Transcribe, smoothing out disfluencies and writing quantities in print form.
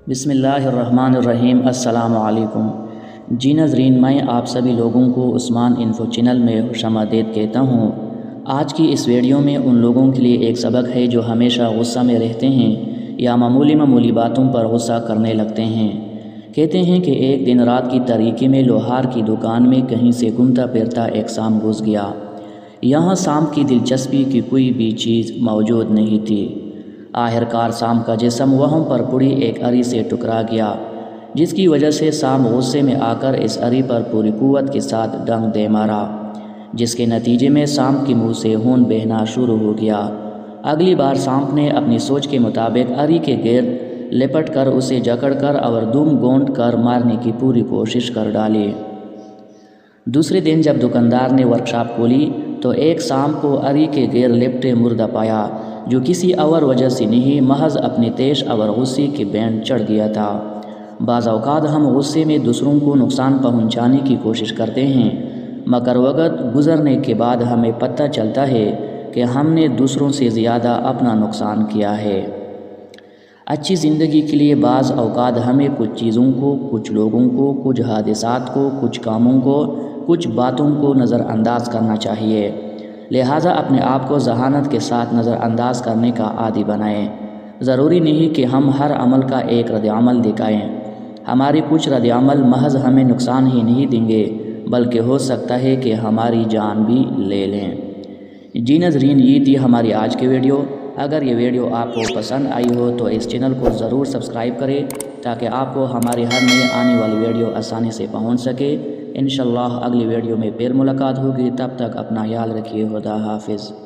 بسم اللہ الرحمن الرحیم۔ السلام علیکم جی ناظرین، میں آپ سبھی لوگوں کو عثمان انفو چینل میں خوش آمدید کہتا ہوں۔ آج کی اس ویڈیو میں ان لوگوں کے لیے ایک سبق ہے جو ہمیشہ غصہ میں رہتے ہیں یا معمولی باتوں پر غصہ کرنے لگتے ہیں۔ کہتے ہیں کہ ایک دن رات کی تاریکی میں لوہار کی دکان میں کہیں سے گھومتا پھرتا ایک سانپ گھس گیا۔ یہاں سانپ کی دلچسپی کی کوئی بھی چیز موجود نہیں تھی۔ آخرکار سانپ کا جسم وہاں پر پڑی ایک اری سے ٹکرا گیا، جس کی وجہ سے سانپ غصے میں آ کر اس اری پر پوری قوت کے ساتھ ڈنک دے مارا، جس کے نتیجے میں سانپ کے منہ سے خون بہنا شروع ہو گیا۔ اگلی بار سانپ نے اپنی سوچ کے مطابق اری کے گرد لپٹ کر اسے جکڑ کر اور دم گونٹ کر مارنے کی پوری کوشش کر ڈالی۔ دوسرے دن جب دکاندار نے ورکشاپ کھولی تو ایک سانپ کو اری کے گرد لپٹے مردہ پایا، جو کسی اور وجہ سے نہیں، محض اپنی تیش اور غصے کی بین چڑھ گیا تھا۔ بعض اوقات ہم غصے میں دوسروں کو نقصان پہنچانے کی کوشش کرتے ہیں، مگر وقت گزرنے کے بعد ہمیں پتہ چلتا ہے کہ ہم نے دوسروں سے زیادہ اپنا نقصان کیا ہے۔ اچھی زندگی کے لیے بعض اوقات ہمیں کچھ چیزوں کو، کچھ لوگوں کو، کچھ حادثات کو، کچھ کاموں کو، کچھ باتوں کو نظر انداز کرنا چاہیے۔ لہٰذا اپنے آپ کو ذہانت کے ساتھ نظر انداز کرنے کا عادی بنائیں۔ ضروری نہیں کہ ہم ہر عمل کا ایک رد عمل دکھائیں۔ ہماری کچھ رد عمل محض ہمیں نقصان ہی نہیں دیں گے، بلکہ ہو سکتا ہے کہ ہماری جان بھی لے لیں۔ جی ناظرین، یہ تھی ہماری آج کی ویڈیو۔ اگر یہ ویڈیو آپ کو پسند آئی ہو تو اس چینل کو ضرور سبسکرائب کریں تاکہ آپ کو ہماری ہر نئی آنے والی ویڈیو آسانی سے پہنچ سکے۔ انشاءاللہ اگلی ویڈیو میں پھر ملاقات ہوگی، تب تک اپنا خیال رکھیے۔ خدا حافظ۔